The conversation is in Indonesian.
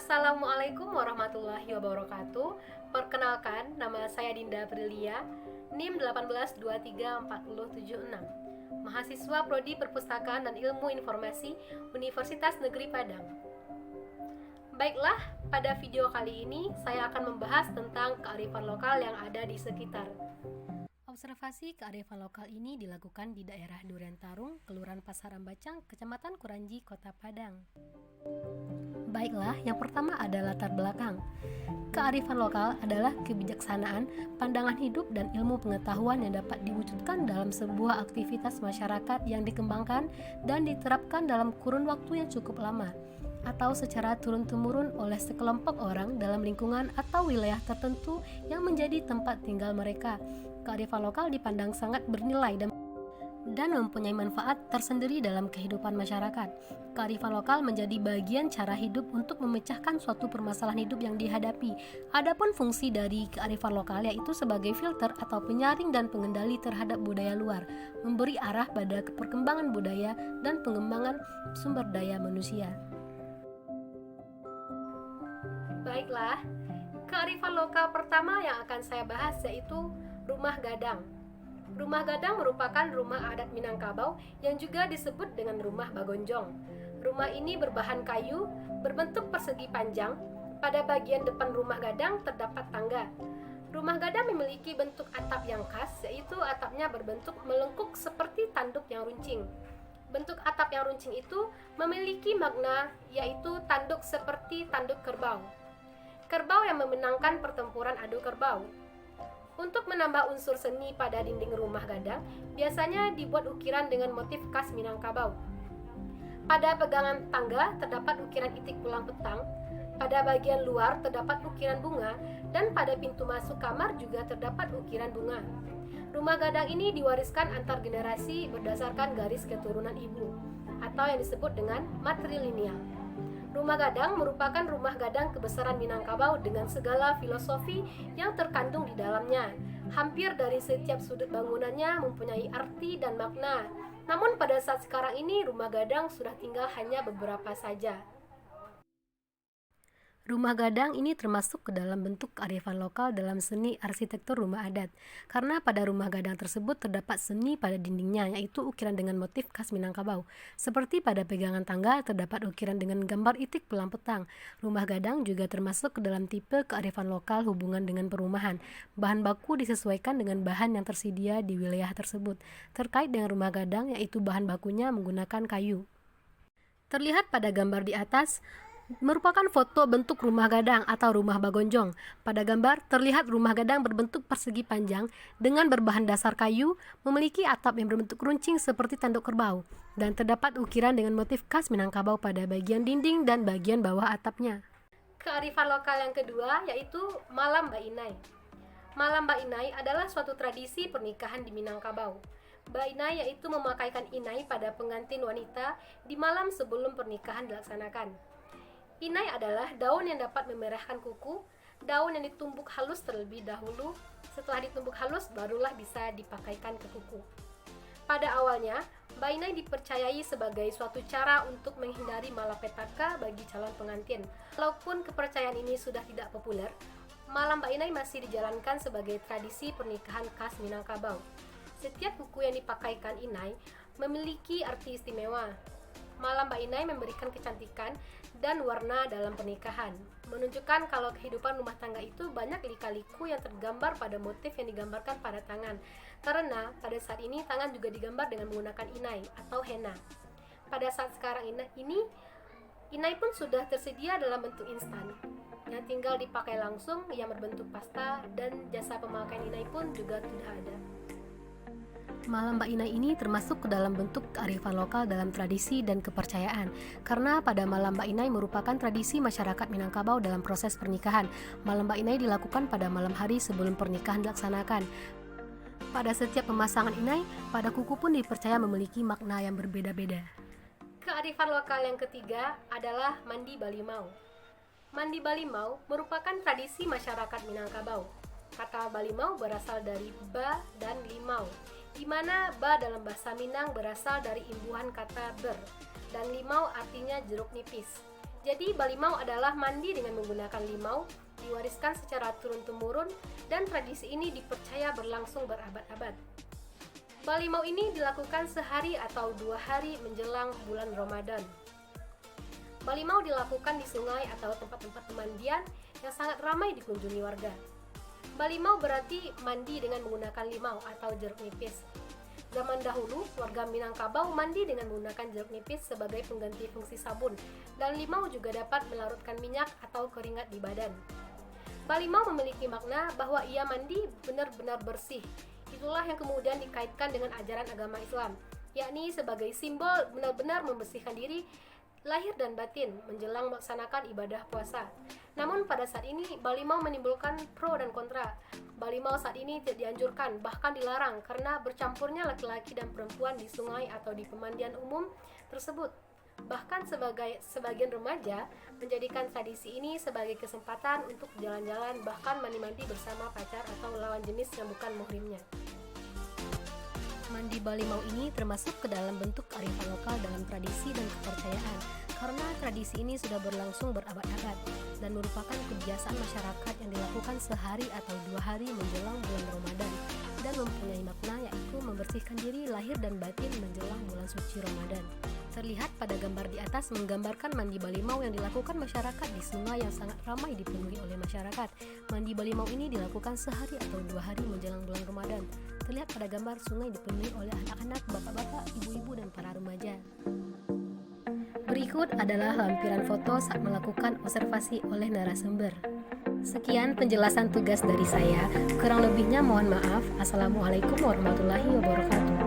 Assalamualaikum warahmatullahi wabarakatuh. Perkenalkan, nama saya Dinda Aprilia, NIM 1823476, mahasiswa Prodi Perpustakaan dan Ilmu Informasi Universitas Negeri Padang. Baiklah, pada video kali ini saya akan membahas tentang kearifan lokal yang ada di sekitar. Observasi kearifan lokal ini dilakukan di daerah Durentarung, Kelurahan Pasar Ambacang, Kecamatan Kuranji, Kota Padang. Baiklah, yang pertama ada latar belakang. Kearifan lokal adalah kebijaksanaan, pandangan hidup, dan ilmu pengetahuan yang dapat diwujudkan dalam sebuah aktivitas masyarakat yang dikembangkan dan diterapkan dalam kurun waktu yang cukup lama, atau secara turun-temurun oleh sekelompok orang dalam lingkungan atau wilayah tertentu yang menjadi tempat tinggal mereka. Kearifan lokal dipandang sangat bernilai dan mempunyai manfaat tersendiri dalam kehidupan masyarakat. Kearifan lokal menjadi bagian cara hidup untuk memecahkan suatu permasalahan hidup yang dihadapi. Adapun fungsi dari kearifan lokal yaitu sebagai filter atau penyaring dan pengendali terhadap budaya luar, memberi arah pada perkembangan budaya dan pengembangan sumber daya manusia. Baiklah, kearifan lokal pertama yang akan saya bahas yaitu rumah gadang. Rumah gadang merupakan rumah adat Minangkabau yang juga disebut dengan rumah bagonjong. Rumah ini berbahan kayu, berbentuk persegi panjang. Pada bagian depan rumah gadang terdapat tangga. Rumah gadang memiliki bentuk atap yang khas, yaitu atapnya berbentuk melengkung seperti tanduk yang runcing. Bentuk atap yang runcing itu memiliki makna, yaitu tanduk seperti tanduk kerbau. Kerbau yang memenangkan pertempuran adu kerbau. Untuk menambah unsur seni pada dinding rumah gadang, biasanya dibuat ukiran dengan motif khas Minangkabau. Pada pegangan tangga terdapat ukiran itik pulang petang, pada bagian luar terdapat ukiran bunga, dan pada pintu masuk kamar juga terdapat ukiran bunga. Rumah gadang ini diwariskan antar generasi berdasarkan garis keturunan ibu, atau yang disebut dengan matrilineal. Rumah gadang merupakan rumah gadang kebesaran Minangkabau dengan segala filosofi yang terkandung di dalamnya. Hampir dari setiap sudut bangunannya mempunyai arti dan makna. Namun pada saat sekarang ini rumah gadang sudah tinggal hanya beberapa saja. Rumah gadang ini termasuk ke dalam bentuk kearifan lokal dalam seni arsitektur rumah adat, karena pada rumah gadang tersebut terdapat seni pada dindingnya, yaitu ukiran dengan motif khas Minangkabau. Seperti pada pegangan tangga terdapat ukiran dengan gambar itik pulang petang. Rumah gadang juga termasuk ke dalam tipe kearifan lokal hubungan dengan perumahan. Bahan baku disesuaikan dengan bahan yang tersedia di wilayah tersebut. Terkait dengan rumah gadang, yaitu bahan bakunya menggunakan kayu. Terlihat pada gambar di atas, merupakan foto bentuk rumah gadang atau rumah bagonjong. Pada gambar terlihat rumah gadang berbentuk persegi panjang dengan berbahan dasar kayu, memiliki atap yang berbentuk runcing seperti tanduk kerbau, dan terdapat ukiran dengan motif khas Minangkabau pada bagian dinding dan bagian bawah atapnya. Kearifan lokal yang kedua yaitu Malam Mbak Inai. Malam Mbak Inai adalah suatu tradisi pernikahan di Minangkabau. Mbak Inai yaitu memakaikan inai pada pengantin wanita di malam sebelum pernikahan dilaksanakan. Inai adalah daun yang dapat memerahkan kuku, daun yang ditumbuk halus terlebih dahulu. Setelah ditumbuk halus, barulah bisa dipakaikan ke kuku. Pada awalnya, Mbak Inai dipercayai sebagai suatu cara untuk menghindari malapetaka bagi calon pengantin. Walaupun kepercayaan ini sudah tidak populer, Malam Mbak Inai masih dijalankan sebagai tradisi pernikahan khas Minangkabau. Setiap kuku yang dipakaikan Inai memiliki arti istimewa. Malam Mbak Inai memberikan kecantikan dan warna dalam pernikahan, menunjukkan kalau kehidupan rumah tangga itu banyak lika-liku yang tergambar pada motif yang digambarkan pada tangan. Karena pada saat ini tangan juga digambar dengan menggunakan inai atau henna. Pada saat sekarang ini, inai pun sudah tersedia dalam bentuk instan, yang tinggal dipakai langsung yang berbentuk pasta, dan jasa pemakaian inai pun juga sudah ada. Malam Mbak Inai ini termasuk ke dalam bentuk kearifan lokal dalam tradisi dan kepercayaan, karena pada Malam Mbak Inai merupakan tradisi masyarakat Minangkabau dalam proses pernikahan. Malam Mbak Inai dilakukan pada malam hari sebelum pernikahan dilaksanakan. Pada setiap pemasangan inai, pada kuku pun dipercaya memiliki makna yang berbeda-beda. Kearifan lokal yang ketiga adalah mandi balimau. Mandi balimau merupakan tradisi masyarakat Minangkabau. Kata balimau berasal dari ba dan limau, di mana ba dalam bahasa Minang berasal dari imbuhan kata ber, dan limau artinya jeruk nipis. Jadi balimau adalah mandi dengan menggunakan limau, diwariskan secara turun-temurun, dan tradisi ini dipercaya berlangsung berabad-abad. Balimau ini dilakukan sehari atau 2 hari menjelang bulan Ramadan. Balimau dilakukan di sungai atau tempat-tempat pemandian yang sangat ramai dikunjungi warga. Balimau berarti mandi dengan menggunakan limau atau jeruk nipis. Zaman dahulu, warga Minangkabau mandi dengan menggunakan jeruk nipis sebagai pengganti fungsi sabun, dan limau juga dapat melarutkan minyak atau keringat di badan. Balimau memiliki makna bahwa ia mandi benar-benar bersih. Itulah yang kemudian dikaitkan dengan ajaran agama Islam, yakni sebagai simbol benar-benar membersihkan diri lahir dan batin menjelang melaksanakan ibadah puasa. Namun pada saat ini balimau menimbulkan pro dan kontra. Balimau saat ini tidak dianjurkan, bahkan dilarang karena bercampurnya laki-laki dan perempuan di sungai atau di pemandian umum tersebut. Bahkan sebagian remaja menjadikan tradisi ini sebagai kesempatan untuk jalan-jalan, bahkan mandi-mandi bersama pacar atau lawan jenis yang bukan muhrimnya. Mandi balimau ini termasuk ke dalam bentuk kearifan lokal dalam tradisi dan kepercayaan, karena tradisi ini sudah berlangsung berabad-abad dan merupakan kebiasaan masyarakat yang dilakukan sehari atau 2 hari menjelang bulan Ramadan dan mempunyai makna yaitu membersihkan diri lahir dan batin menjelang bulan suci Ramadan. Terlihat pada gambar di atas menggambarkan mandi balimau yang dilakukan masyarakat di sungai yang sangat ramai dipenuhi oleh masyarakat. Mandi balimau ini dilakukan sehari atau 2 hari menjelang bulan Ramadan. Terlihat pada gambar sungai dipenuhi oleh anak-anak, bapak-bapak, ibu-ibu, dan para remaja. Berikut adalah lampiran foto saat melakukan observasi oleh narasumber. Sekian penjelasan tugas dari saya. Kurang lebihnya mohon maaf. Assalamualaikum warahmatullahi wabarakatuh.